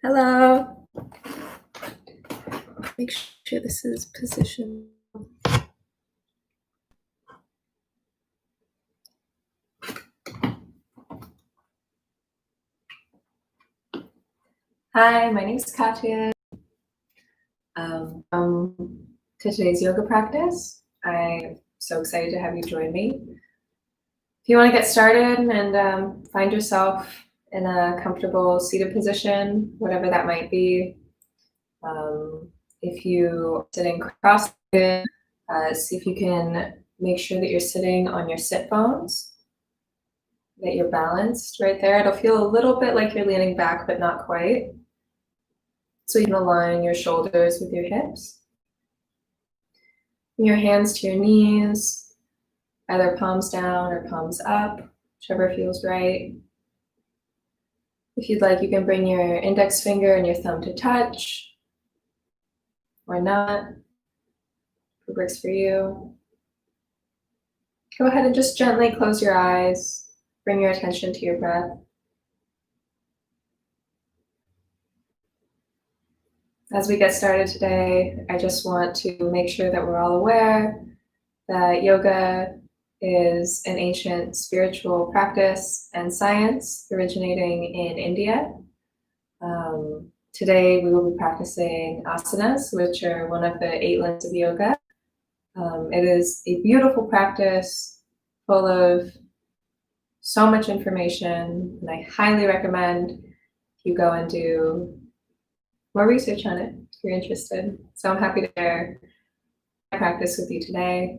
Hello. Make sure this is positioned. Hi, my name is Katya. To today's yoga practice. I'm so excited to have you join me. If you want to get started and find yourself in a comfortable seated position, whatever that might be. If you sitting cross-legged, see if you can make sure that you're sitting on your sit bones, that you're balanced right there. It'll feel a little bit like you're leaning back, but not quite. So you can align your shoulders with your hips. Your hands to your knees, either palms down or palms up, whichever feels right. If you'd like, you can bring your index finger and your thumb to touch, or not. What works for you. Go ahead and just gently close your eyes. Bring your attention to your breath. As we get started today, I just want to make sure that we're all aware that yoga is an ancient spiritual practice and science originating in India. Today we will be practicing asanas, which are one of the 8 limbs of yoga. It is a beautiful practice full of so much information, and I highly recommend you go and do more research on it if you're interested. So I'm happy to share my practice with you today.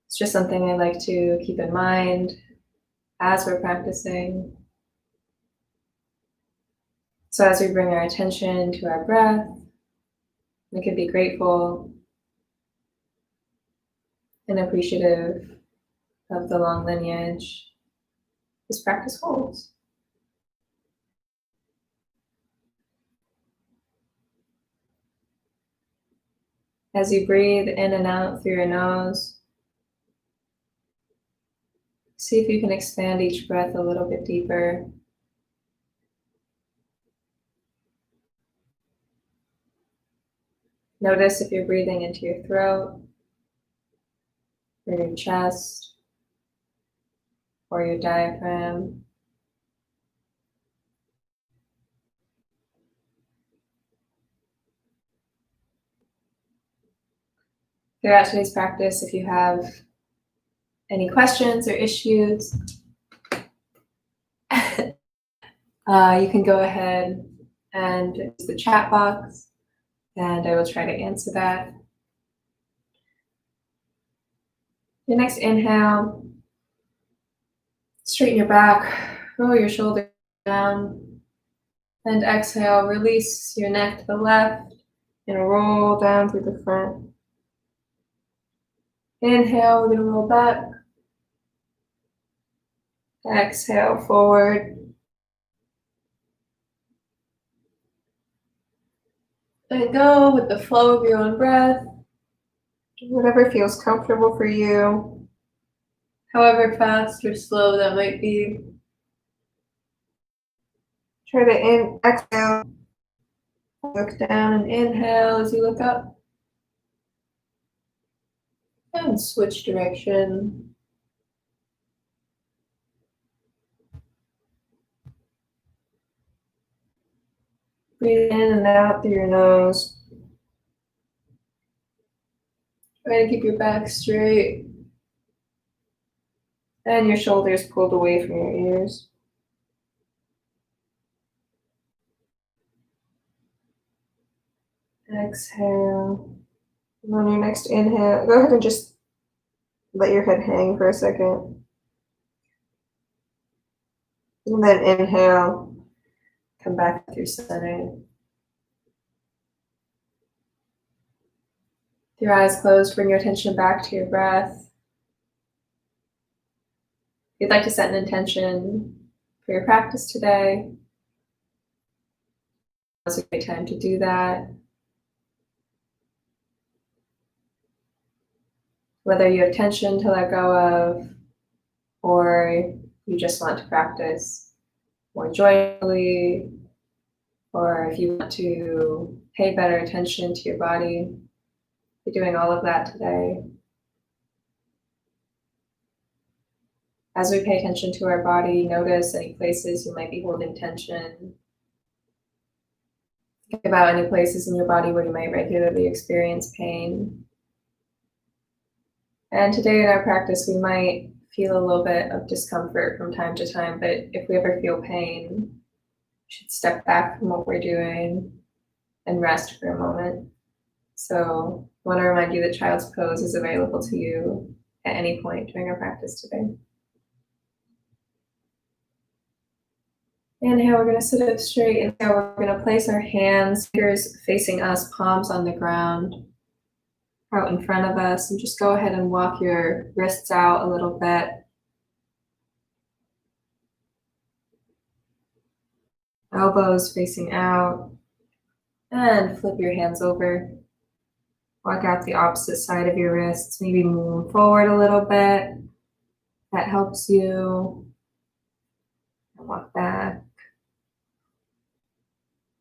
It's just something I like to keep in mind as we're practicing. So as we bring our attention to our breath, we can be grateful and appreciative of the long lineage this practice holds. As you breathe in and out through your nose, see if you can expand each breath a little bit deeper. Notice if you're breathing into your throat, or your chest, or your diaphragm. Throughout today's practice, if you have any questions or issues, you can go ahead and use the chat box, and I will try to answer that. Your next inhale, straighten your back, roll your shoulders down, and exhale, release your neck to the left and roll down through the front. Inhale, we're going to roll back. Exhale, forward. And go with the flow of your own breath, whatever feels comfortable for you, however fast or slow that might be. Try to exhale, look down and inhale as you look up. And switch direction. Breathe in and out through your nose. Try to keep your back straight and your shoulders pulled away from your ears. Exhale. And on your next inhale, go ahead and just let your head hang for a second. And then inhale, come back through center. With your eyes closed, bring your attention back to your breath. If you'd like to set an intention for your practice today, now's a great time to do that. Whether you have tension to let go of, or you just want to practice, more joyfully, or if you want to pay better attention to your body, you're doing all of that today. As we pay attention to our body, notice any places you might be holding tension. Think about any places in your body where you might regularly experience pain. And today in our practice, we might feel a little bit of discomfort from time to time, but if we ever feel pain, we should step back from what we're doing and rest for a moment. So I want to remind you that child's pose is available to you at any point during our practice today. Inhale, we're going to sit up straight. Inhale, we're going to place our hands, fingers facing us, palms on the ground, out in front of us, and just go ahead and walk your wrists out a little bit. Elbows facing out, and flip your hands over. Walk out the opposite side of your wrists, maybe move forward a little bit. That helps you. Walk back.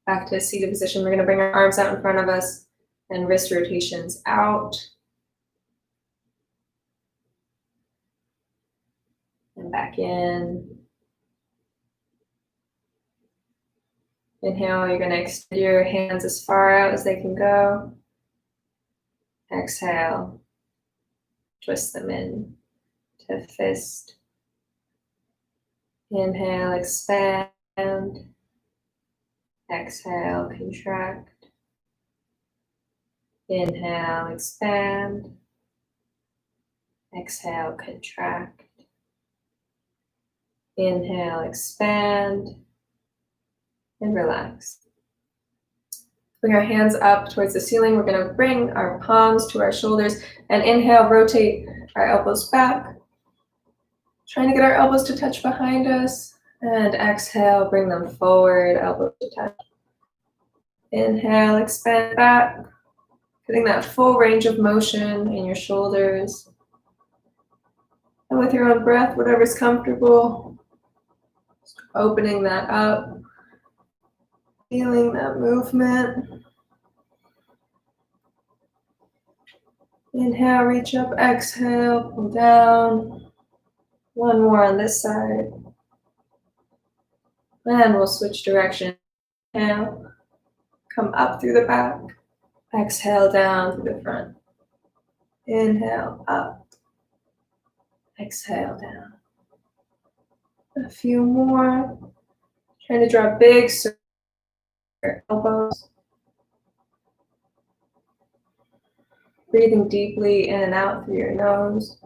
Back to a seated position. We're going to bring our arms out in front of us and wrist rotations out. And back in. Inhale, you're going to extend your hands as far out as they can go. Exhale. Twist them in to a fist. Inhale, expand. Exhale, contract. Inhale, expand. Exhale, contract. Inhale, expand. And relax. Bring our hands up towards the ceiling. We're going to bring our palms to our shoulders and inhale, rotate our elbows back. Trying to get our elbows to touch behind us. And exhale, bring them forward, elbows to touch. Inhale, expand back. Getting that full range of motion in your shoulders. And with your own breath, whatever's comfortable, opening that up. Feeling that movement. Inhale, reach up, exhale, pull down. One more on this side. And we'll switch direction. Inhale, come up through the back. Exhale, down through the front. Inhale, up. Exhale, down. A few more. Trying to draw big circles. Elbows. Breathing deeply in and out through your nose.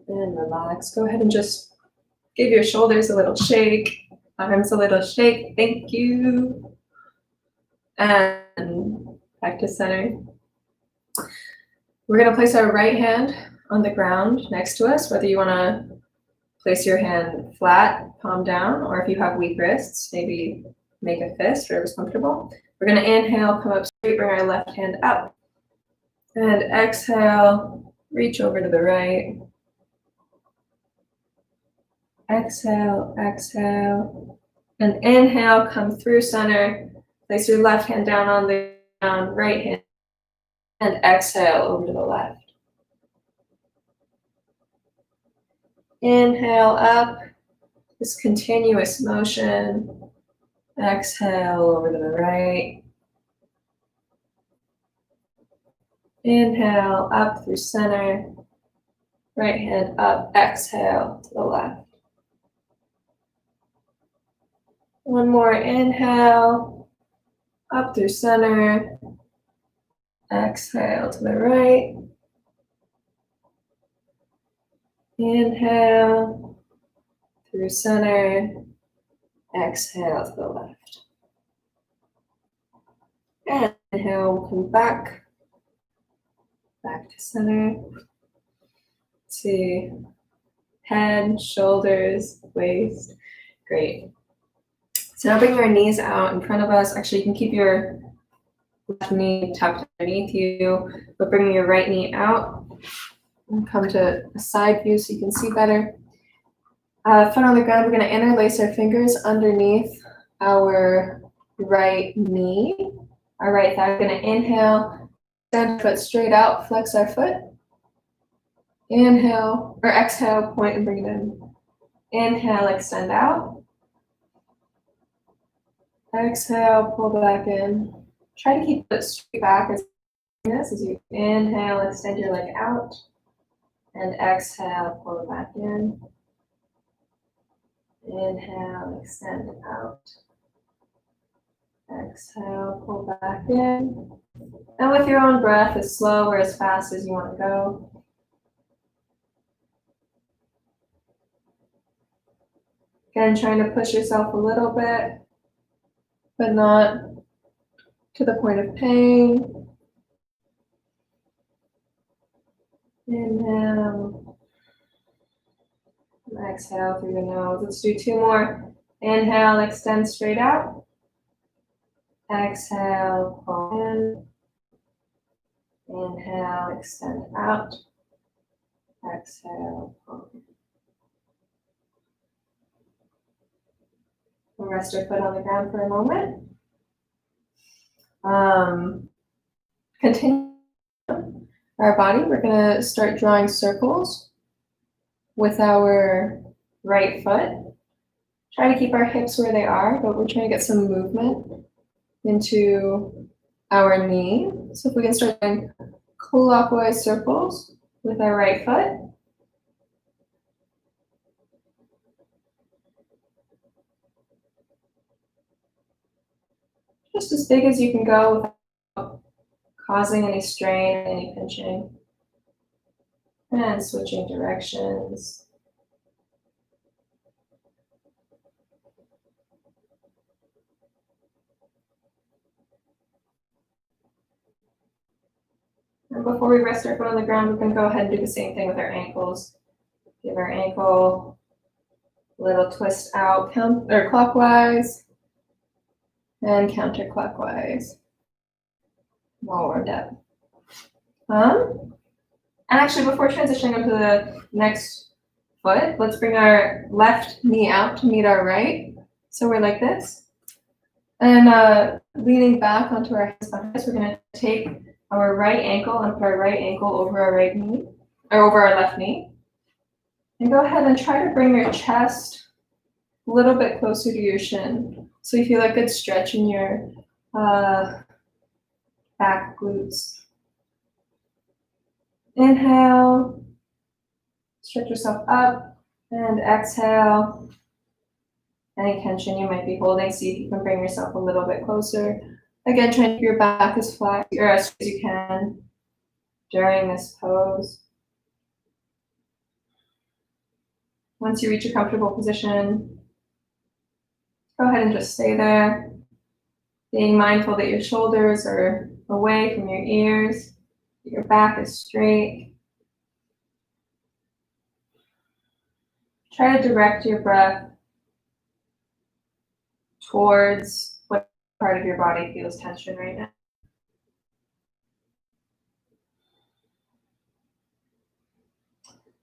And relax. Go ahead and just give your shoulders a little shake, arms a little shake. Thank you. And back to center. We're going to place our right hand on the ground next to us, whether you want to place your hand flat, palm down, or if you have weak wrists, maybe make a fist, whatever's comfortable. We're going to inhale, come up straight, bring our left hand up. And exhale, reach over to the right. Exhale, exhale. And inhale, come through center. Place your left hand down on the ground, right hand. And exhale over to the left. Inhale up, this continuous motion. Exhale over to the right. Inhale up through center. Right hand up, exhale to the left. One more inhale, up through center. Exhale to the right. Inhale through center. Exhale to the left. And inhale, we'll come back to center. Let's see, head, shoulders, waist. Great. So now bring your knees out in front of us. Actually, you can keep your left knee tucked underneath you, but bring your right knee out and come to a side view so you can see better. Foot on the ground, we're going to interlace our fingers underneath our right knee, our right thigh. We're going to inhale, extend foot straight out, flex our foot. Inhale, or exhale, point and bring it in. Inhale, extend out. Exhale, pull back in. Try to keep it straight back as you inhale, extend your leg out. And exhale, pull it back in. Inhale, extend it out. Exhale, pull back in. And with your own breath, as slow or as fast as you want to go. Again, trying to push yourself a little bit, but not to the point of pain. Inhale. And exhale through the nose. Let's do two more. Inhale, extend straight out. Exhale, pull in. Inhale, extend out. Exhale, pull in. We'll rest our foot on the ground for a moment. Continue our body. We're going to start drawing circles with our right foot. Try to keep our hips where they are, but we're trying to get some movement into our knee. So if we can start doing clockwise circles with our right foot. Just as big as you can go without causing any strain or any pinching. And switching directions. And before we rest our foot on the ground, we're going to go ahead and do the same thing with our ankles. Give our ankle a little twist out, clockwise and counterclockwise. While warmed up. And actually, before transitioning into the next foot, let's bring our left knee out to meet our right. So we're like this. And leaning back onto our hands behind us, we're going to take our right ankle and put our right ankle over our right knee, or over our left knee. And go ahead and try to bring your chest a little bit closer to your shin. So you feel a good stretch in your back glutes. Inhale, stretch yourself up, and exhale. Any tension you might be holding, see if you can bring yourself a little bit closer. Again, try to keep your back as flat or as straight as you can during this pose. Once you reach a comfortable position, go ahead and just stay there, being mindful that your shoulders are away from your ears, that your back is straight. Try to direct your breath towards what part of your body feels tension right now.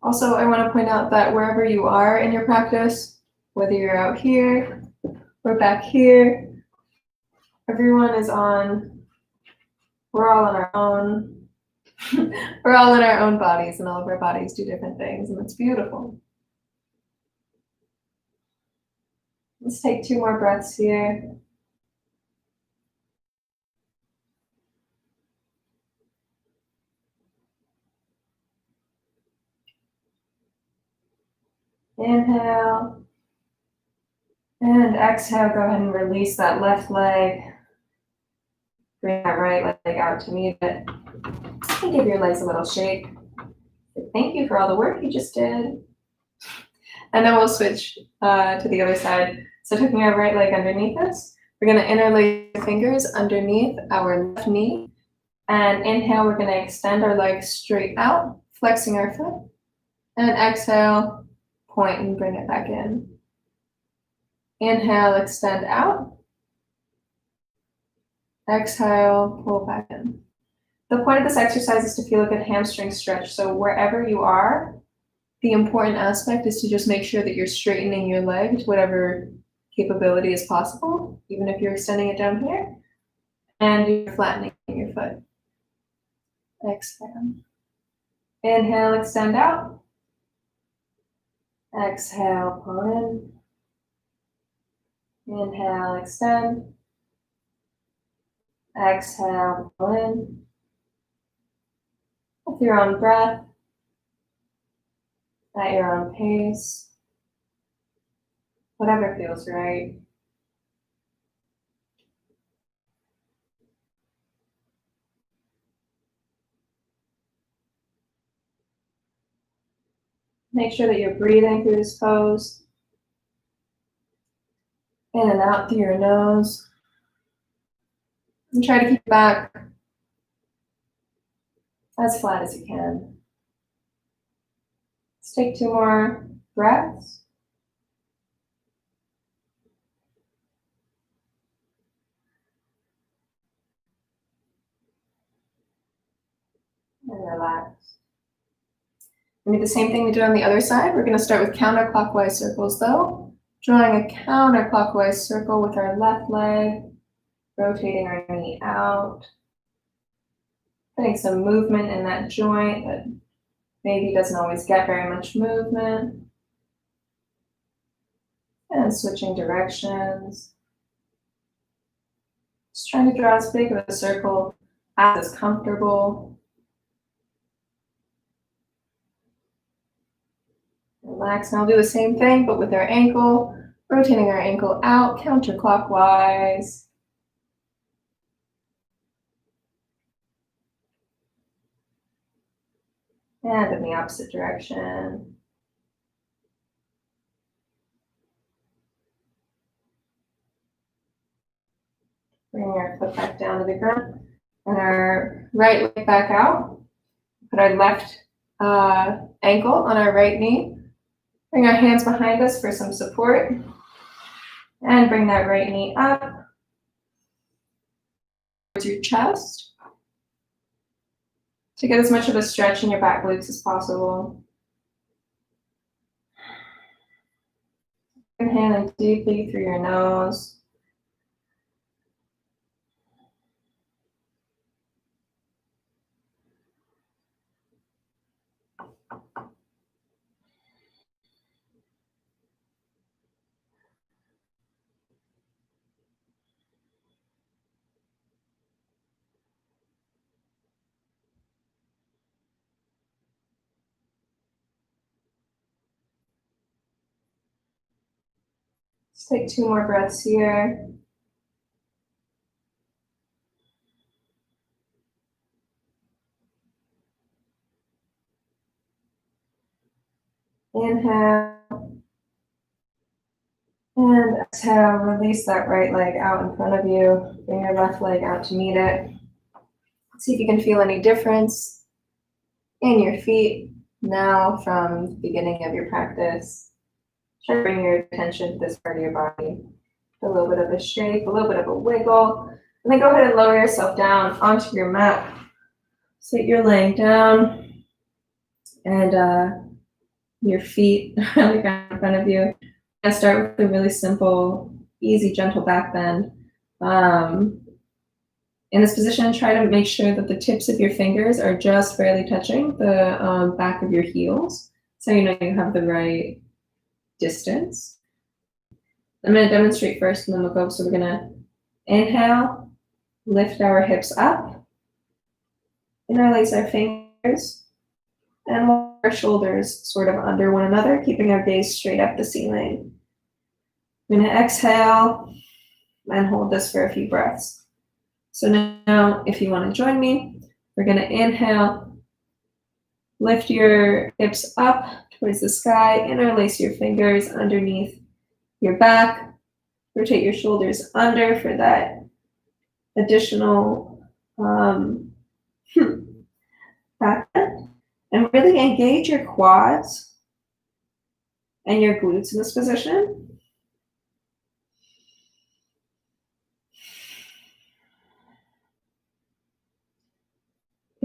Also, I want to point out that wherever you are in your practice, whether you're out here or back here, everyone is on, we're all on our own, we're all in our own bodies, and all of our bodies do different things, and it's beautiful. Let's take two more breaths here. Inhale. And exhale, go ahead and release that left leg. Bring that right leg out to meet it. And give your legs a little shake. Thank you for all the work you just did. And then we'll switch to the other side. So taking our right leg underneath us, we're going to interlace the fingers underneath our left knee. And inhale, we're going to extend our legs straight out, flexing our foot. And exhale, point and bring it back in. Inhale, extend out. Exhale, pull back in. The point of this exercise is to feel a good hamstring stretch. So wherever you are, the important aspect is to just make sure that you're straightening your leg to whatever capability is possible, even if you're extending it down here, and you're flattening your foot. Exhale. Inhale, extend out. Exhale, pull in. Inhale, extend. Exhale, pull in. With your own breath, at your own pace, whatever feels right. Make sure that you're breathing through this pose. In and out through your nose. And try to keep your back as flat as you can. Let's take 2 more breaths. And relax. We do the same thing we did on the other side. We're going to start with counterclockwise circles though. Drawing a counterclockwise circle with our left leg, rotating our knee out. Putting some movement in that joint that maybe doesn't always get very much movement. And switching directions. Just trying to draw as big of a circle as is comfortable. Relax, and I'll do the same thing, but with our ankle, rotating our ankle out counterclockwise. And in the opposite direction. Bring our foot back down to the ground and our right leg back out. Put our left ankle on our right knee. Bring our hands behind us for some support. And bring that right knee up towards your chest to get as much of a stretch in your back glutes as possible. Inhaling deeply through your nose. Let's take 2 more breaths here. Inhale. And exhale, release that right leg out in front of you. Bring your left leg out to meet it. See if you can feel any difference in your feet now from the beginning of your practice. Try to bring your attention to this part of your body. A little bit of a shake, a little bit of a wiggle. And then go ahead and lower yourself down onto your mat. So you're laying down and your feet are in front of you. I start with a really simple, easy, gentle back bend. In this position, try to make sure that the tips of your fingers are just barely touching the back of your heels, so you know you have the right distance. I'm going to demonstrate first, and then we'll go. So we're going to inhale, lift our hips up, interlace our fingers, and walk our shoulders sort of under one another, keeping our gaze straight up the ceiling. I'm going to exhale and hold this for a few breaths. So now, if you want to join me, we're going to inhale, lift your hips up towards the sky, interlace your fingers underneath your back, rotate your shoulders under for that additional back bend, and really engage your quads and your glutes in this position.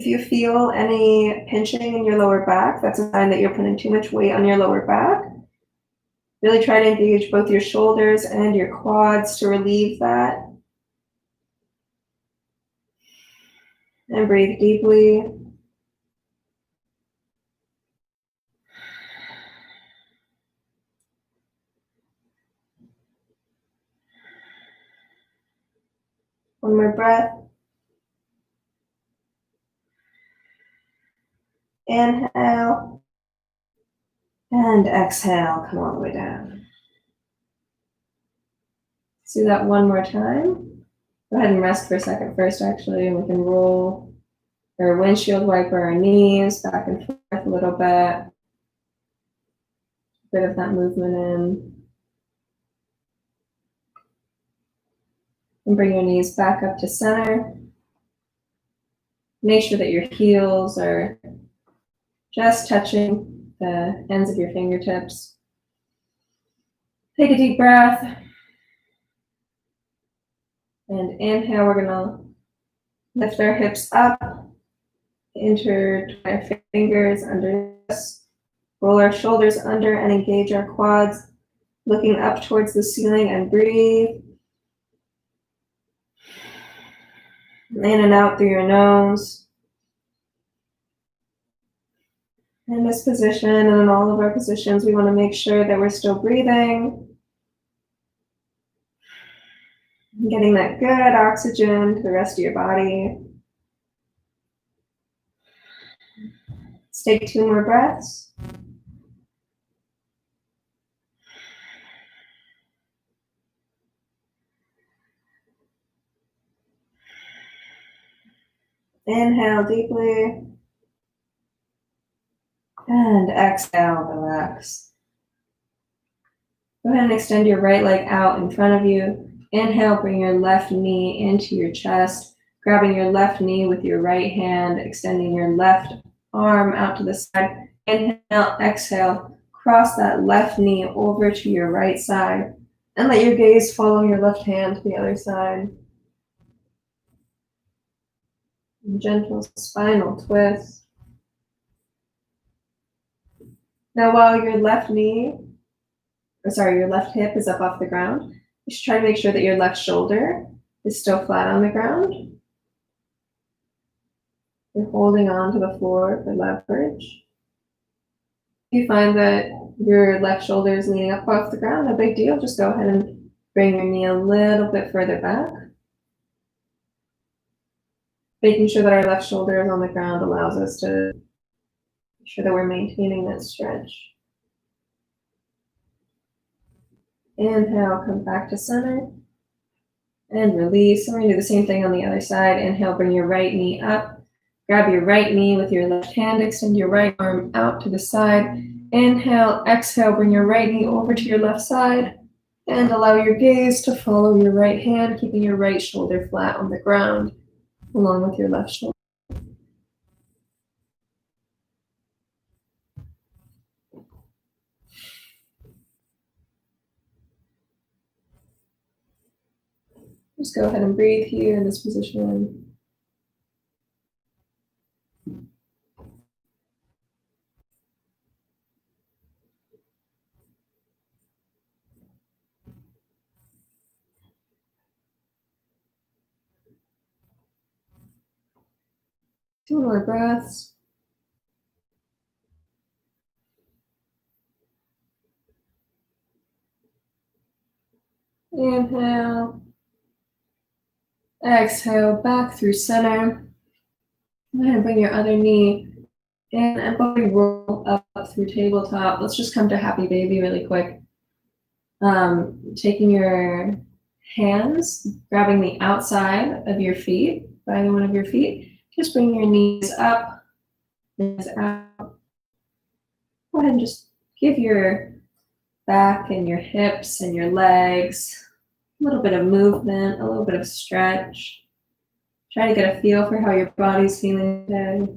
If you feel any pinching in your lower back, that's a sign that you're putting too much weight on your lower back. Really try to engage both your shoulders and your quads to relieve that. And breathe deeply. One more breath. Inhale. And exhale, come all the way down. Let's do that one more time. Go ahead and rest for a second first, actually, and we can roll our windshield wiper our knees back and forth a little bit. Bit of that movement in. And bring your knees back up to center. Make sure that your heels are just touching the ends of your fingertips. Take a deep breath. And inhale, we're gonna lift our hips up, intertwine our fingers under us, roll our shoulders under and engage our quads, looking up towards the ceiling and breathe. In and out through your nose. In this position and in all of our positions, we want to make sure that we're still breathing. Getting that good oxygen to the rest of your body. Let's take 2 more breaths. Inhale deeply. And exhale, relax. Go ahead and extend your right leg out in front of you. Inhale, bring your left knee into your chest, grabbing your left knee with your right hand, extending your left arm out to the side. Inhale, exhale, cross that left knee over to your right side, and let your gaze follow your left hand to the other side. Gentle spinal twist. Now while your left hip is up off the ground, you should try to make sure that your left shoulder is still flat on the ground. You're holding on to the floor for leverage. If you find that your left shoulder is leaning up off the ground, no big deal. Just go ahead and bring your knee a little bit further back. Making sure that our left shoulder is on the ground allows us to make sure that we're maintaining that stretch. Inhale, come back to center. And release. And we're going to do the same thing on the other side. Inhale, bring your right knee up. Grab your right knee with your left hand. Extend your right arm out to the side. Inhale, exhale, bring your right knee over to your left side. And allow your gaze to follow your right hand, keeping your right shoulder flat on the ground, along with your left shoulder. Just go ahead and breathe here in this position. Two more breaths. Inhale. Exhale, back through center. Go ahead and bring your other knee in and before you roll up through tabletop. Let's just come to happy baby really quick. Taking your hands, grabbing the outside of your feet, by either one of your feet. Just bring your knees up, knees out. Go ahead and just give your back and your hips and your legs a little bit of movement, a little bit of stretch. Try to get a feel for how your body's feeling today.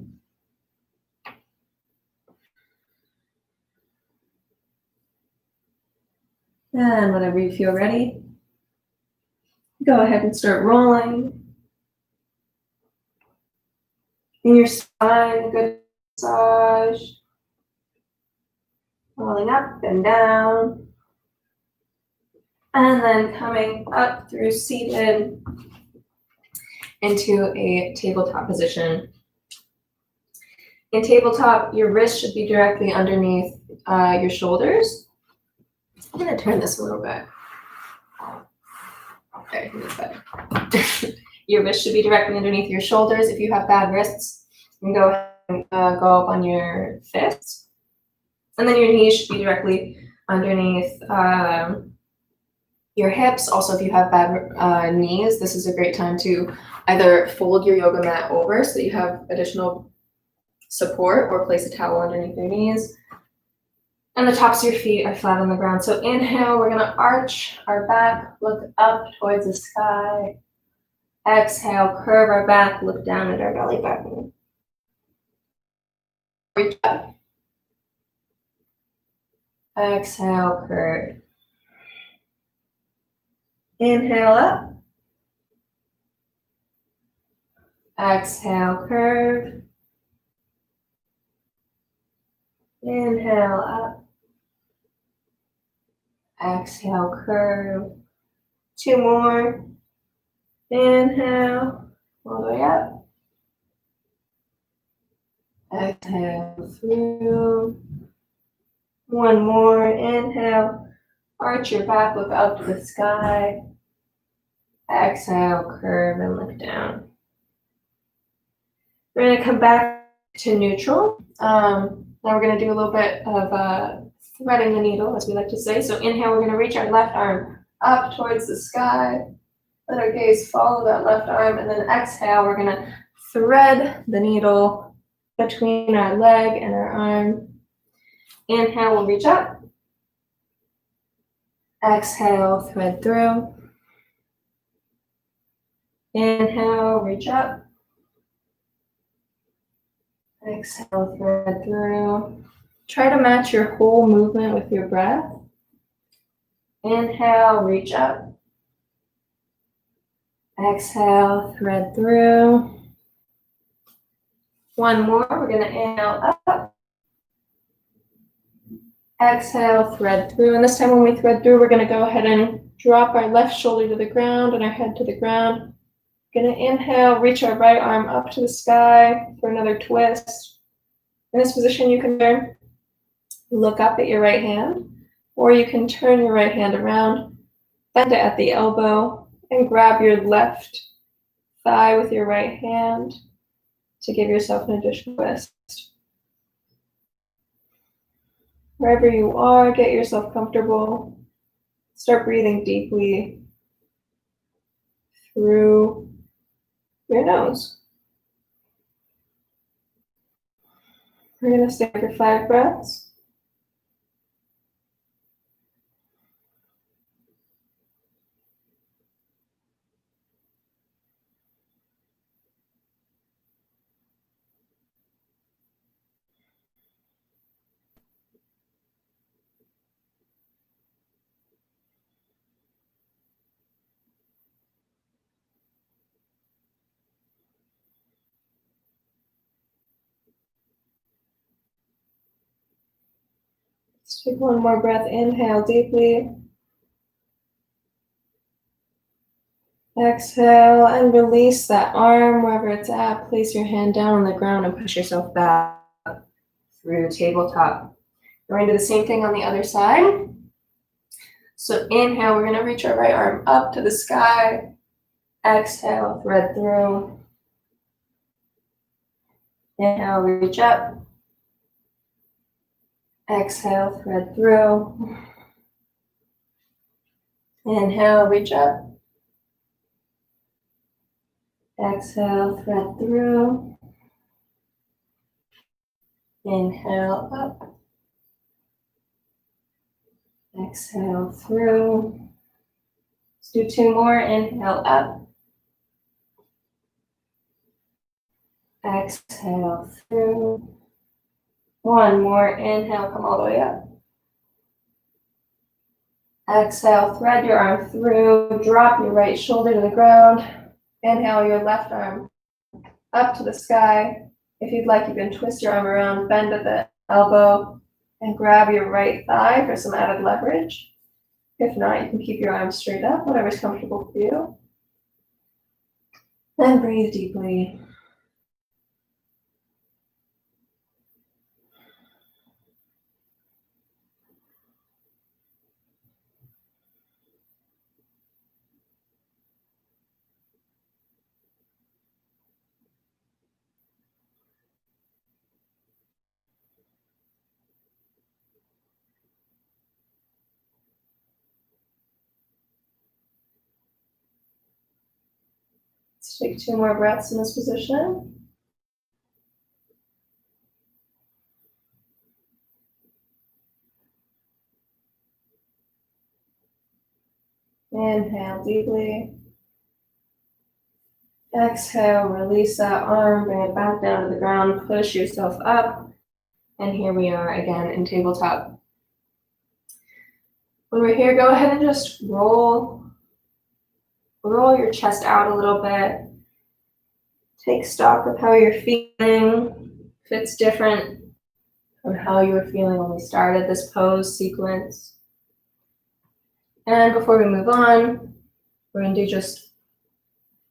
And whenever you feel ready, go ahead and start rolling. In your spine, good massage. Rolling up and down. And then coming up through seated into a tabletop position. In tabletop, your wrist should be directly underneath your shoulders. I'm gonna turn this a little bit. Okay, that's better. Your wrist should be directly underneath your shoulders. If you have bad wrists, you can go ahead and go up on your fists. And then your knees should be directly underneath your hips. Also, if you have bad knees, this is a great time to either fold your yoga mat over so that you have additional support, or place a towel underneath your knees. And the tops of your feet are flat on the ground. So inhale, we're gonna arch our back, look up towards the sky. Exhale, curve our back, look down at our belly button. Reach up. Exhale, curve. Inhale up. Exhale, curve. Inhale up. Exhale, curve. Two more. Inhale, all the way up. Exhale through. One more. Inhale, arch your back, look up to the sky. Exhale, curve and look down. We're going to come back to neutral. Now we're going to do a little bit of threading the needle, as we like to say. So inhale, we're going to reach our left arm up towards the sky. Let our gaze follow that left arm, and then exhale, we're going to thread the needle between our leg and our arm. Inhale, we'll reach up. Exhale, thread through. Inhale, reach up. Exhale, thread through. Try to match your whole movement with your breath. Inhale, reach up. Exhale, thread through. One more, we're going to inhale up. Exhale, thread through. And this time when we thread through, we're going to go ahead and drop our left shoulder to the ground and our head to the ground. Going to inhale, reach our right arm up to the sky for another twist. In this position, you can look up at your right hand, or you can turn your right hand around, bend it at the elbow, and grab your left thigh with your right hand to give yourself an additional twist. Wherever you are, get yourself comfortable. Start breathing deeply through your nose. We're going to stay for 5 breaths. Let's take one more breath. Inhale deeply. Exhale and release that arm wherever it's at. Place your hand down on the ground and push yourself back through tabletop. We're going to do the same thing on the other side. So inhale, we're going to reach our right arm up to the sky. Exhale, thread through. Inhale, reach up. Exhale, thread through. Inhale, reach up. Exhale, thread through. Inhale, up. Exhale, through. Let's do 2 more. Inhale, up. Exhale, through. 1 more. Inhale, come all the way up. Exhale, thread your arm through. Drop your right shoulder to the ground. Inhale your left arm up to the sky. If you'd like, you can twist your arm around, bend at the elbow, and grab your right thigh for some added leverage. If not, you can keep your arms straight up, whatever's comfortable for you. Then breathe deeply. Let's take 2 more breaths in this position. Inhale deeply. Exhale, release that arm, bring it back down to the ground, push yourself up. And here we are again in tabletop. When we're here, go ahead and just roll your chest out a little bit. Take stock of how you're feeling. If it's different from how you were feeling when we started this pose sequence. And before we move on, we're going to do just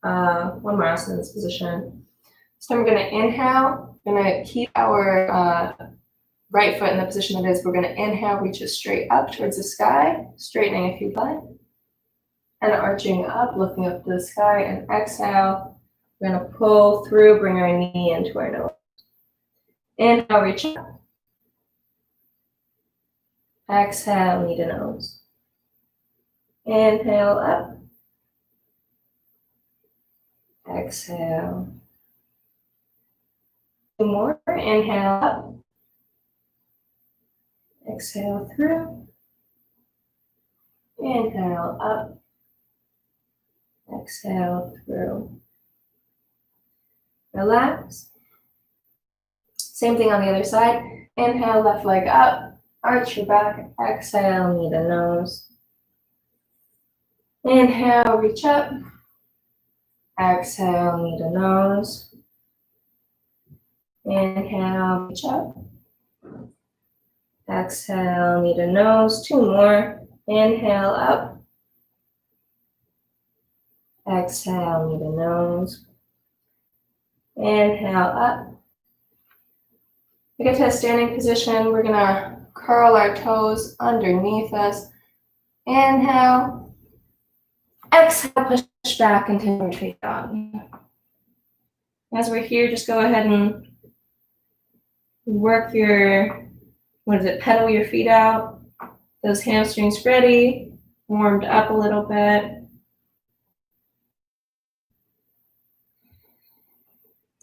one more asana in this position. So we're going to inhale. We're going to keep our right foot in the position that is. We're going to inhale, reach it straight up towards the sky, straightening if you'd like. And arching up, looking up to the sky, and exhale. We're going to pull through, bring our knee into our nose. Inhale, reach up. Exhale, knee to nose. Inhale up. Exhale. 2 more. Inhale up. Exhale through. Inhale up. Exhale through. Relax. Same thing on the other side. Inhale, left leg up. Arch your back. Exhale, knee to nose. Inhale, reach up. Exhale, knee to nose. Inhale, reach up. Exhale, knee to nose. 2 more. Inhale up. Exhale, knee to nose. Inhale up. We get to a standing position. We're going to curl our toes underneath us. Inhale. Exhale, push back and take retreat dog. As we're here, just go ahead and work your, pedal your feet out. Those hamstrings ready, warmed up a little bit.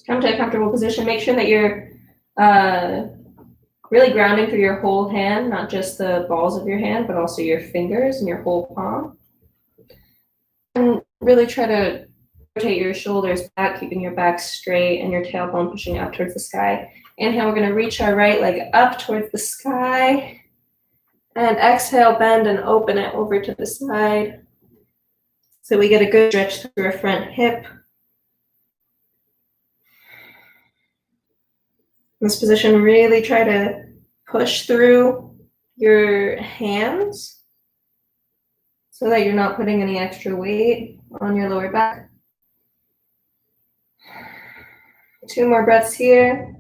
Come to a comfortable position. Make sure that you're really grounding through your whole hand, not just the balls of your hand, but also your fingers and your whole palm. And really try to rotate your shoulders back, keeping your back straight and your tailbone pushing up towards the sky. Inhale, we're going to reach our right leg up towards the sky. And exhale, bend and open it over to the side. So we get a good stretch through our front hip. In this position, really try to push through your hands so that you're not putting any extra weight on your lower back. 2 more breaths here.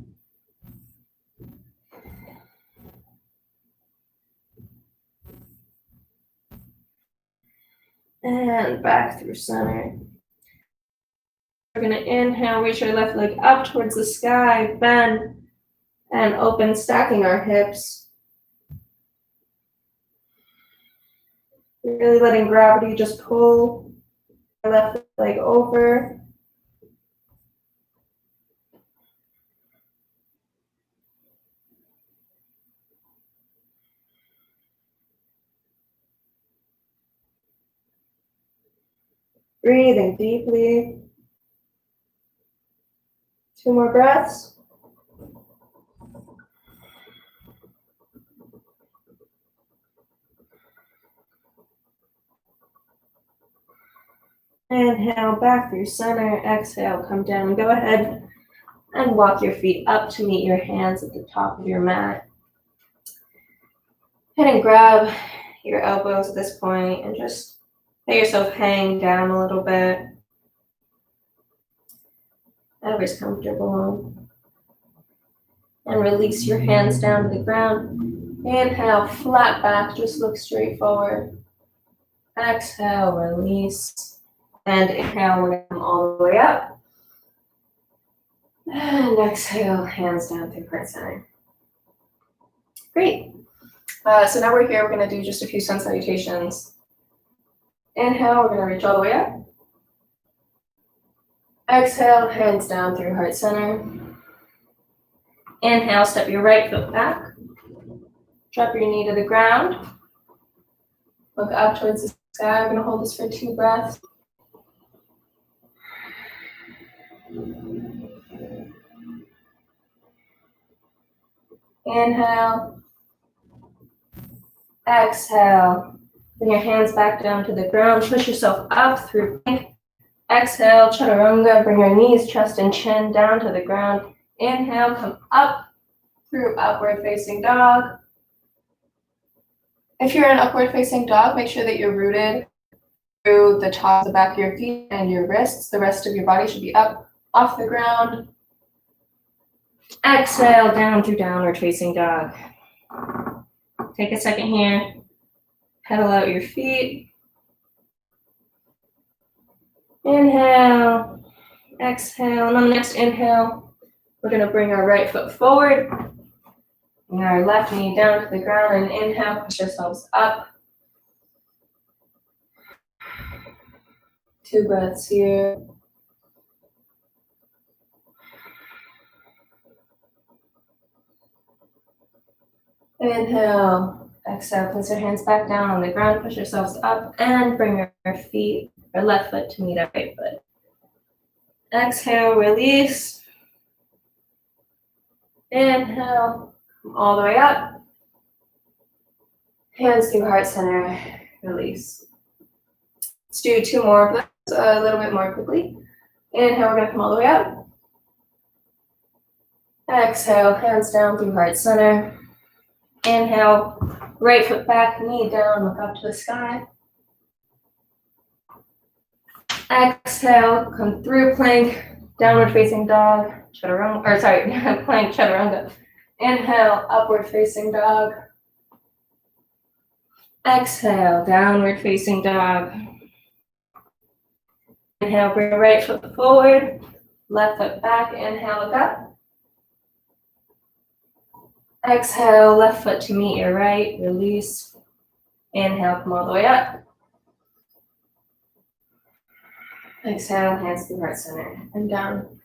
And back through center. We're going to inhale, reach our left leg up towards the sky, bend, and open, stacking our hips. Really letting gravity just pull our left leg over. Breathing deeply. 2 more breaths. Inhale, back through center. Exhale, come down. Go ahead And walk your feet up to meet your hands at the top of your mat. And then grab your elbows at this point and just let yourself hang down a little bit. Whatever's comfortable. And release your hands down to the ground. Inhale, flat back, just look straight forward. Exhale, release. And inhale, we're going to come all the way up. And exhale, hands down through heart center. Great. So now we're here, we're going to do just a few sun salutations. Inhale, we're going to reach all the way up. Exhale, hands down through heart center. Inhale, step your right foot back. Drop your knee to the ground. Look up towards the sky. We're going to hold this for 2 breaths. Inhale. Exhale. Bring your hands back down to the ground. Push yourself up through plank. Exhale, chaturanga. Bring your knees, chest, and chin down to the ground. Inhale, come up through upward facing dog. If you're in upward facing dog, make sure that you're rooted through the top of the back of your feet and your wrists. The rest of your body should be up off the ground. Exhale, down through downward facing dog. Take a second here. Pedal out your feet. Inhale. Exhale. And on the next inhale, we're going to bring our right foot forward. Bring our left knee down to the ground and inhale, push yourselves up. 2 breaths here. Inhale. Exhale, place your hands back down on the ground, push yourselves up, and bring your feet, your left foot to meet our right foot. Exhale, release. Inhale, come all the way up. Hands through heart center, release. Let's do 2 more of those, a little bit more quickly. Inhale, we're gonna come all the way up. Exhale, hands down through heart center. Inhale, right foot back, knee down, look up to the sky. Exhale, come through plank, downward facing dog, chaturanga, or sorry, plank, chaturanga. Inhale, upward facing dog. Exhale, downward facing dog. Inhale, bring your right foot forward, left foot back, inhale, look up. Exhale, left foot to meet your right, release. Inhale, come all the way up. Exhale, hands through heart center and down.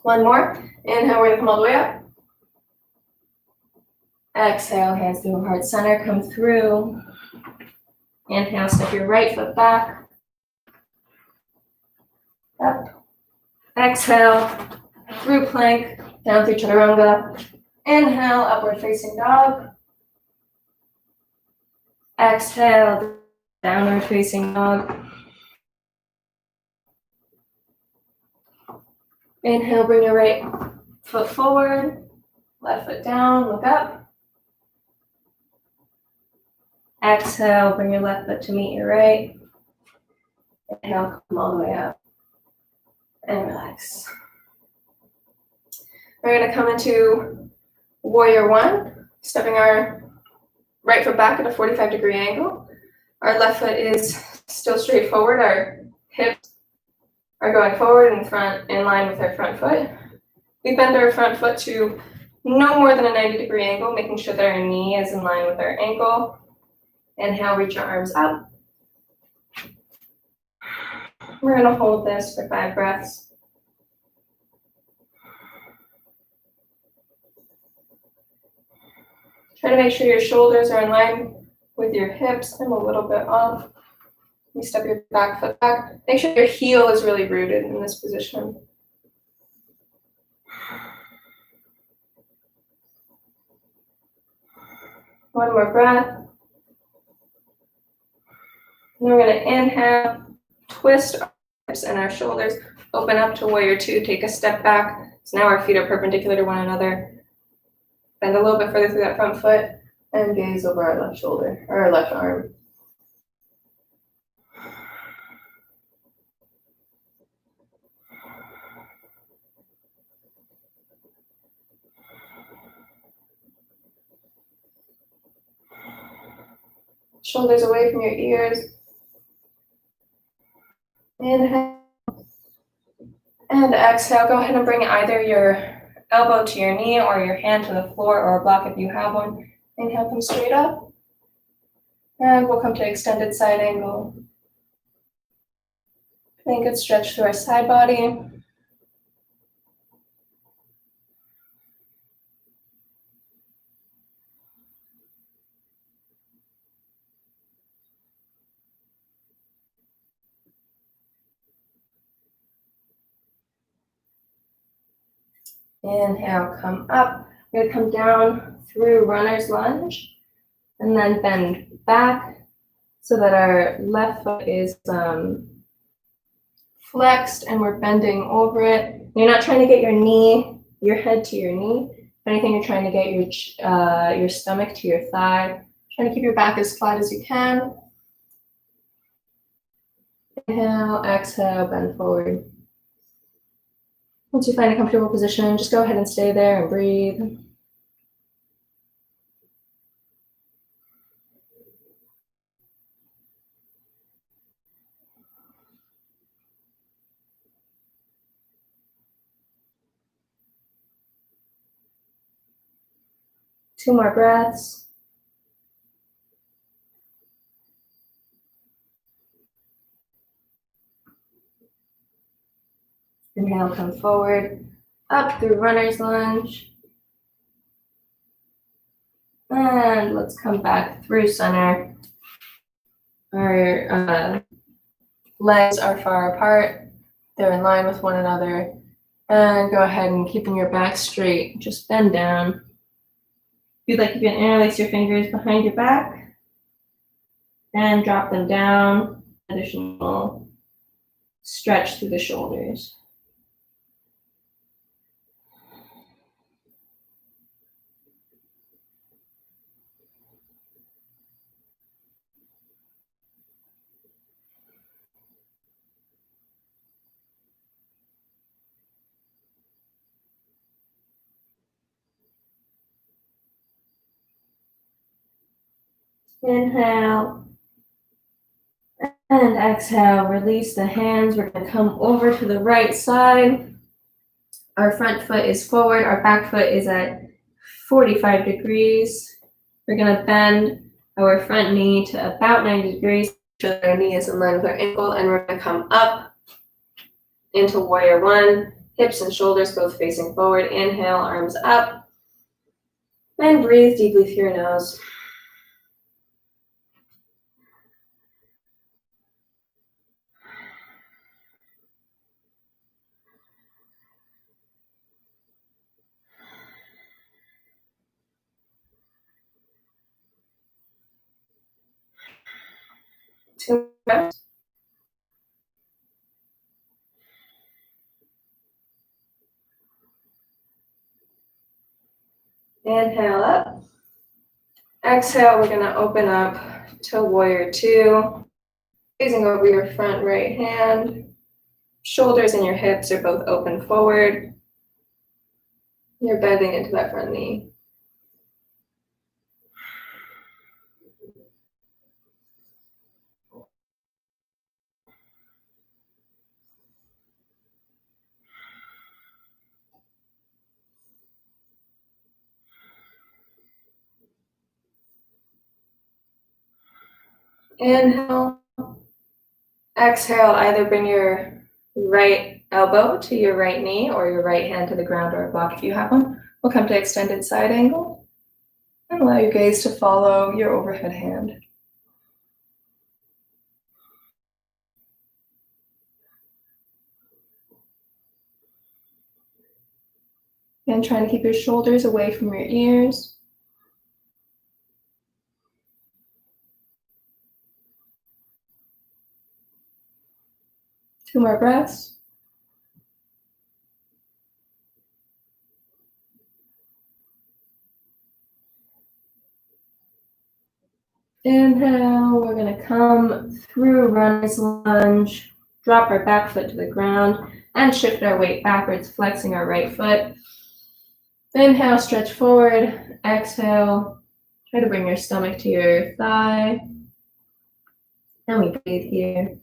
1 more. Inhale, we're gonna come all the way up. Exhale, hands through heart center, come through. Inhale, step your right foot back. Up. Exhale, through plank, down through chaturanga. Inhale, upward facing dog. Exhale, downward facing dog. Inhale, bring your right foot forward, left foot down, look up. Exhale, bring your left foot to meet your right. Inhale, come all the way up. And relax. We're gonna come into Warrior 1, stepping our right foot back at a 45-degree angle. Our left foot is still straight forward. Our hips are going forward and front in line with our front foot. We bend our front foot to no more than a 90-degree angle, making sure that our knee is in line with our ankle. Inhale, reach your arms up. We're gonna hold this for 5 breaths. Try to make sure your shoulders are in line with your hips and a little bit off. You step your back foot back. Make sure your heel is really rooted in this position. One more breath. And we're going to inhale, twist our hips and our shoulders, open up to Warrior 2, take a step back, So now our feet are perpendicular to one another. Bend a little bit further through that front foot and gaze over our left shoulder, or our left arm. Shoulders away from your ears. Inhale. And exhale, go ahead and bring either your elbow to your knee or your hand to the floor or a block if you have one. Inhale, come straight up. And we'll come to extended side angle. Then good stretch through our side body. Inhale, come up. We're gonna come down through runner's lunge and then bend back so that our left foot is flexed and we're bending over it. You're not trying to get your head to your knee. If anything, you're trying to get your stomach to your thigh. Trying to keep your back as flat as you can. Inhale, exhale, bend forward. Once you find a comfortable position, just go ahead and stay there and breathe. Two more breaths. Inhale, come forward, up through runner's lunge. And let's come back through center. Our legs are far apart. They're in line with one another. And go ahead and keeping your back straight, just bend down. If you'd like, you can interlace your fingers behind your back and drop them down. Additional stretch through the shoulders. Inhale. And exhale, release the hands. We're going to come over to the right side. Our front foot is forward. Our back foot is at 45 degrees. We're going to bend our front knee to about 90 degrees. So that our knee is in line with our ankle. And we're going to come up into warrior one. Hips and shoulders both facing forward. Inhale, arms up. And breathe deeply through your nose. Two breaths. Inhale up. Exhale, we're going to open up to warrior two. Gazing over your front right hand. Shoulders and your hips are both open forward. You're bending into that front knee. Inhale. Exhale, either bring your right elbow to your right knee or your right hand to the ground or a block if you have one. We'll come to extended side angle and allow your gaze to follow your overhead hand. And trying to keep your shoulders away from your ears. Two more breaths. Inhale, we're gonna come through runner's lunge, drop our back foot to the ground, and shift our weight backwards, flexing our right foot. Inhale, stretch forward. Exhale, try to bring your stomach to your thigh. And we breathe here.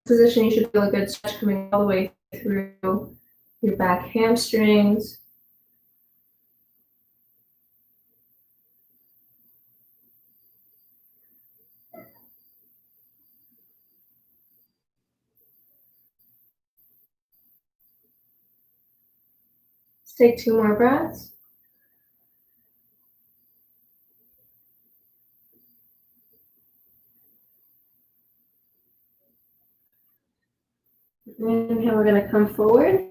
Position, you should feel a good stretch coming all the way through your back hamstrings. Let's take 2 more breaths. Inhale, we're going to come forward.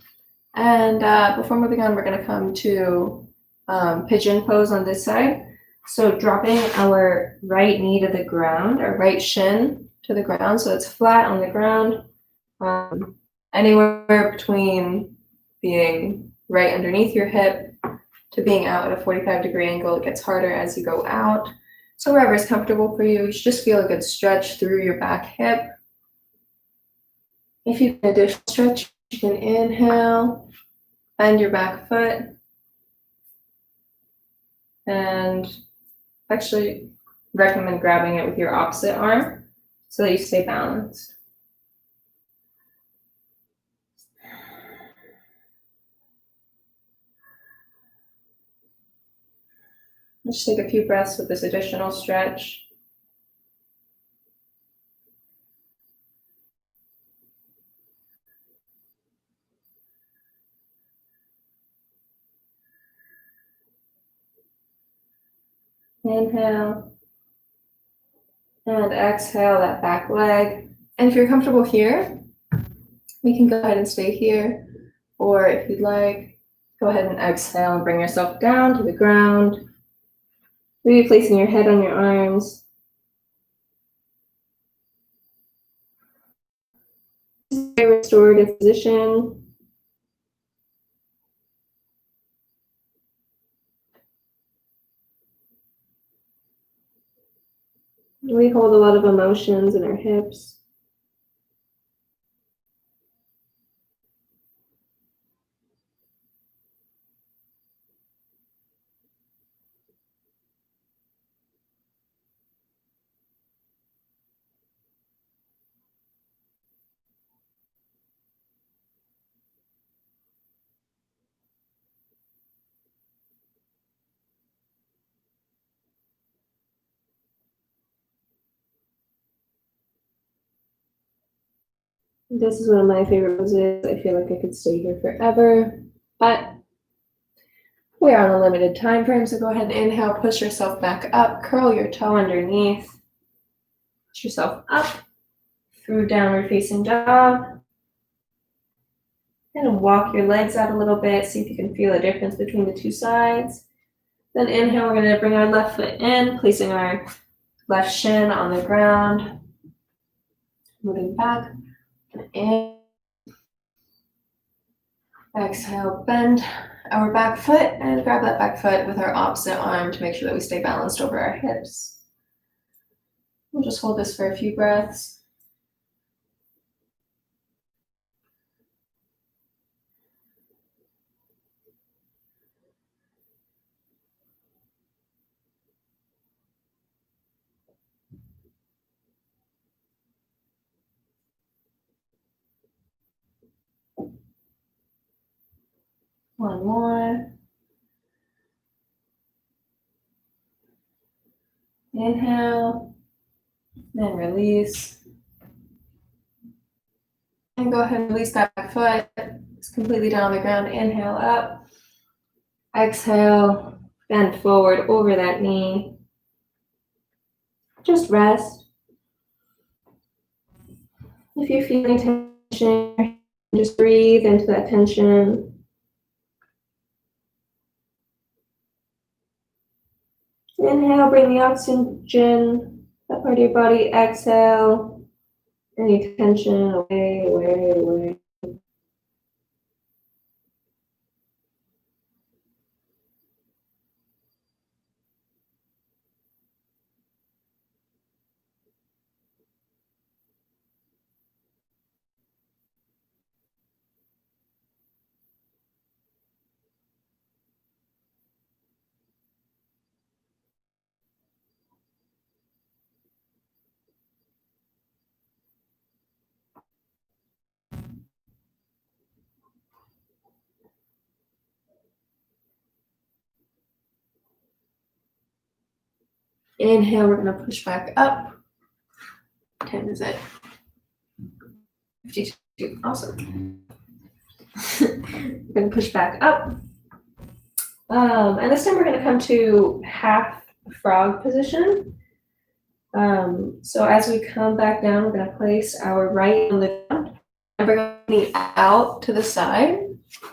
And before moving on, we're going to come to pigeon pose on this side. So dropping our right knee to the ground, our right shin to the ground, so it's flat on the ground. Anywhere between being right underneath your hip to being out at a 45-degree angle. It gets harder as you go out. So wherever is comfortable for you, you should just feel a good stretch through your back hip. If you can additional stretch, you can inhale, bend your back foot, and actually recommend grabbing it with your opposite arm so that you stay balanced. Let's take a few breaths with this additional stretch. Inhale. And exhale that back leg. And if you're comfortable here, we can go ahead and stay here. Or if you'd like, go ahead and exhale and bring yourself down to the ground. Maybe placing your head on your arms. Restorative position. We hold a lot of emotions in our hips. This is one of my favorite poses. I feel like I could stay here forever, but we're on a limited time frame, so go ahead and inhale, push yourself back up, curl your toe underneath, push yourself up through downward facing dog, and walk your legs out a little bit, see if you can feel a difference between the two sides. Then inhale, we're going to bring our left foot in, placing our left shin on the ground, moving back, in. Exhale, bend our back foot and grab that back foot with our opposite arm to make sure that we stay balanced over our hips. We'll just hold this for a few breaths. One more. Inhale, then release. And go ahead and release that back foot. It's completely down on the ground. Inhale up. Exhale, bend forward over that knee. Just rest. If you're feeling tension, just breathe into that tension. Inhale, bring the oxygen, that part of your body. Exhale, Any tension away, away, away. Inhale, we're gonna push back up. 10 is it? 52, awesome. We're gonna push back up. And this time we're gonna come to half frog position. So as we come back down, we're gonna place our right on the ground and bring our knee out to the side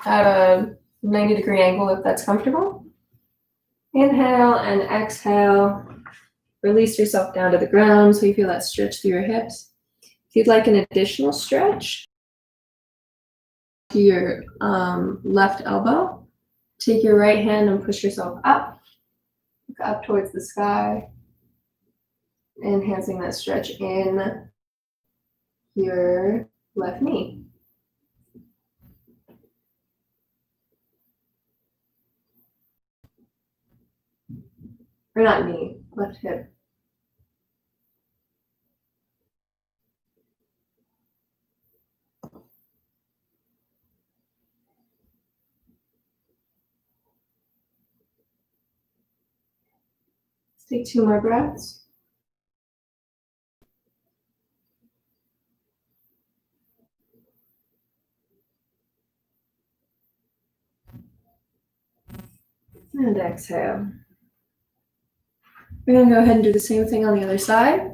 at a 90-degree angle if that's comfortable. Inhale and exhale. Release yourself down to the ground so you feel that stretch through your hips. If you'd like an additional stretch to your left elbow, take your right hand and push yourself up, look up towards the sky, enhancing that stretch in your left knee. Or not knee, left hip. Let's take 2 more breaths. And exhale. We're gonna go ahead and do the same thing on the other side.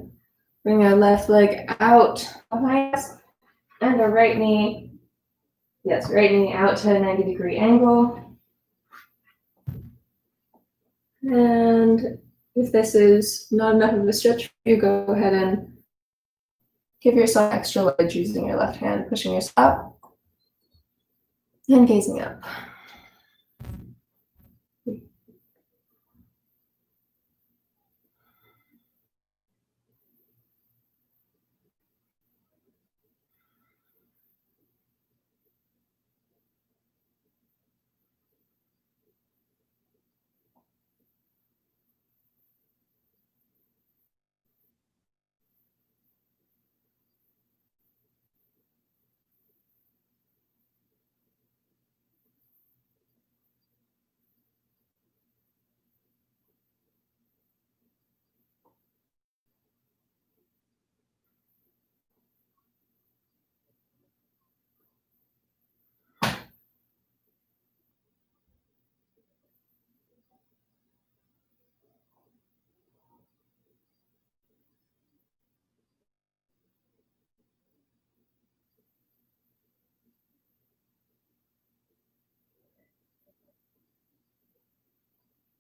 Bring our left leg out behind us and our right knee, right knee out to a 90-degree angle. And if this is not enough of a stretch for you, go ahead and give yourself extra leverage using your left hand, pushing yourself up and gazing up.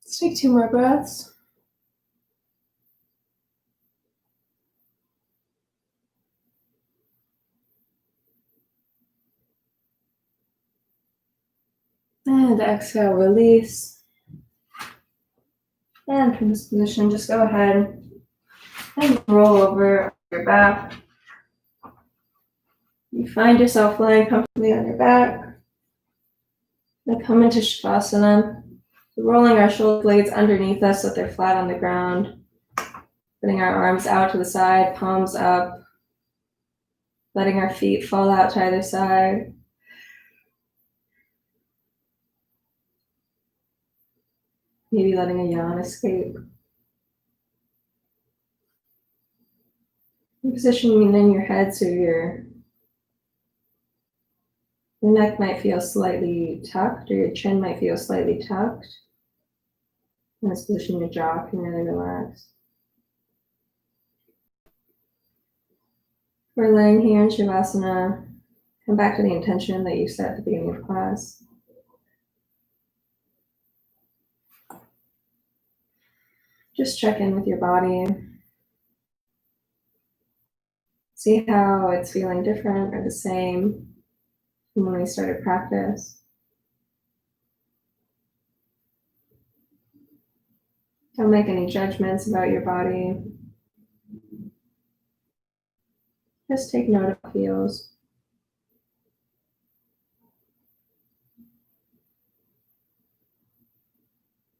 Let's take 2 more breaths. And exhale, release. And from this position, just go ahead and roll over your back. You find yourself laying comfortably on your back. Then come into Shavasana, rolling our shoulder blades underneath us so that they're flat on the ground. Putting our arms out to the side, palms up. Letting our feet fall out to either side. Maybe letting a yawn escape. And positioning in your head so your neck might feel slightly tucked or your chin might feel slightly tucked. In this position, your jaw can really relax. We're laying here in Shavasana. Come back to the intention that you set at the beginning of class. Just check in with your body. See how it's feeling different or the same from when we started practice. Don't make any judgments about your body. Just take note of how it feels.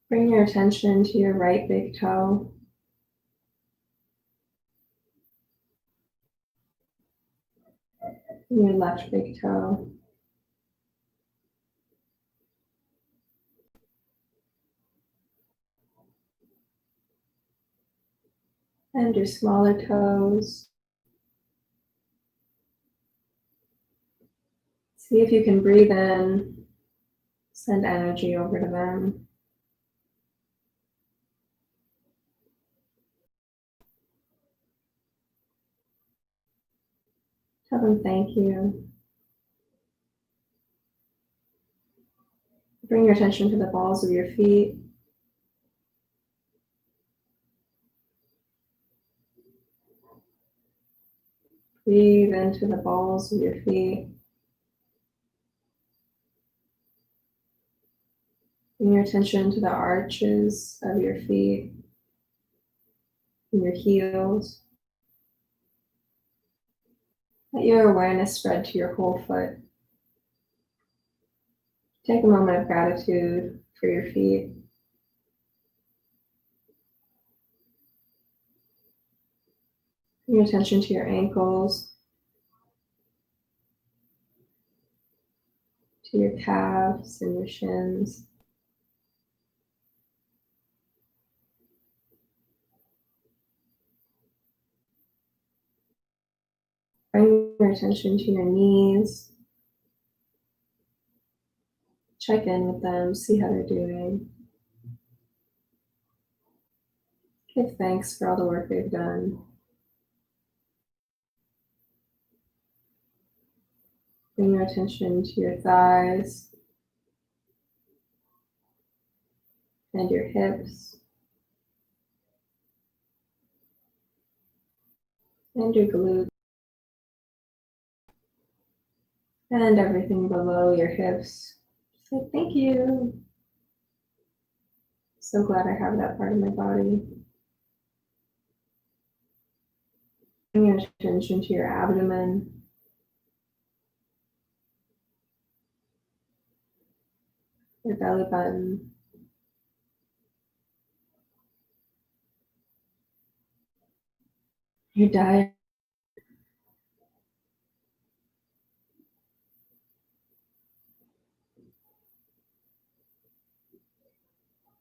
Bring your attention to your right big toe. And your left big toe. And your smaller toes. See if you can breathe in, send energy over to them. Tell them thank you. Bring your attention to the balls of your feet. Breathe into the balls of your feet. Bring your attention to the arches of your feet and your heels. Let your awareness spread to your whole foot. Take a moment of gratitude for your feet. Bring your attention to your ankles, to your calves and your shins. Bring your attention to your knees. Check in with them, see how they're doing. Give thanks for all the work they've done. Bring your attention to your thighs and your hips and your glutes and everything below your hips. Say thank you. So glad I have that part of my body. Bring your attention to your abdomen. Your belly button. Your diet.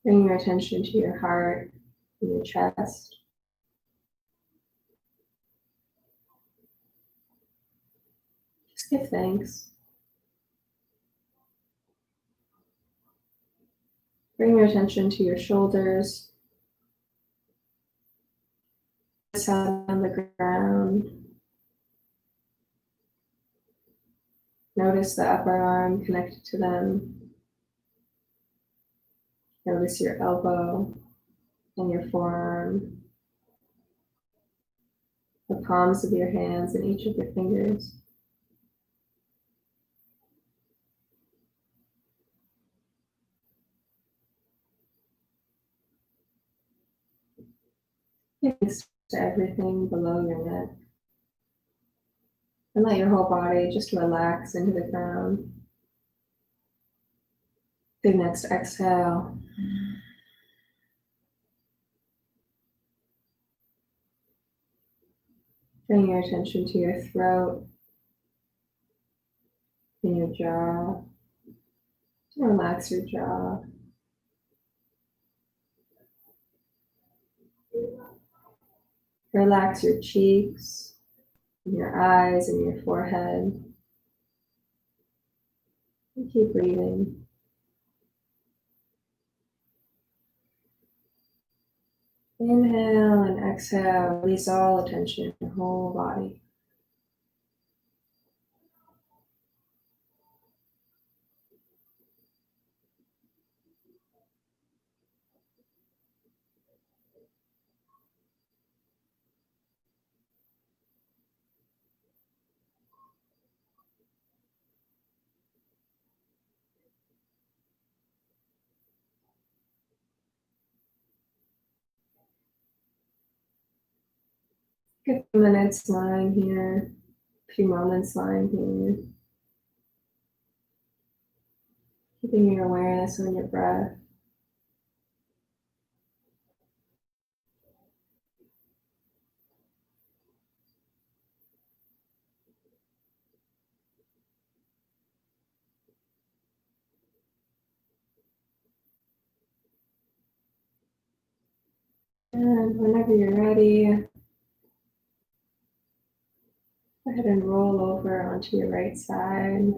Bring your attention to your heart and your chest. Just give thanks. Bring your attention to your shoulders. Press out on the ground. Notice the upper arm connected to them. Notice your elbow and your forearm. The palms of your hands and each of your fingers. Give thanks to everything below your neck. And let your whole body just relax into the ground. Big next exhale. Bring your attention to your throat and your jaw. Relax your jaw. Relax your cheeks, and your eyes, and your forehead. And keep breathing. Inhale and exhale. Release all attention in your whole body. a few minutes lying here, a few moments lying here. Keeping your awareness on your breath. And whenever you're ready, go ahead and roll over onto your right side.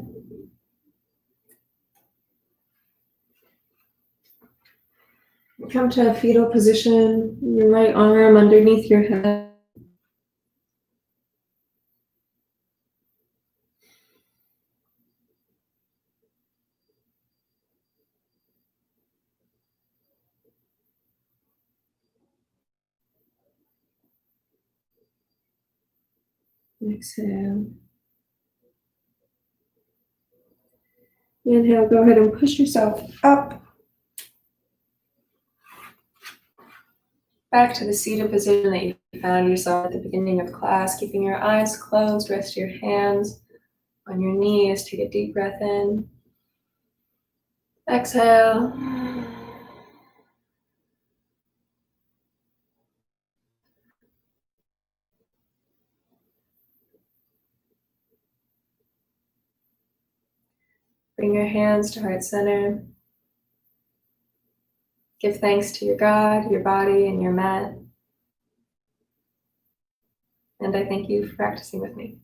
Come to a fetal position, your right arm underneath your head. Exhale. Inhale, go ahead and push yourself up. Back to the seated position that you found yourself at the beginning of class, keeping your eyes closed, rest your hands on your knees. Take a deep breath in. Exhale. Bring your hands to heart center. Give thanks to your God, your body, and your mat. And I thank you for practicing with me.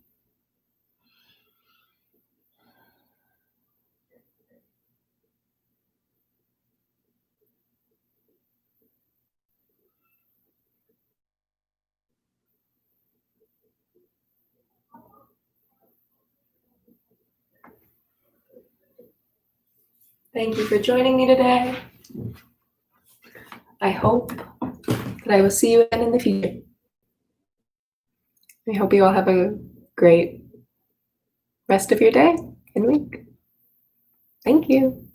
Thank you for joining me today. I hope that I will see you again in the future. I hope you all have a great rest of your day and week. Thank you.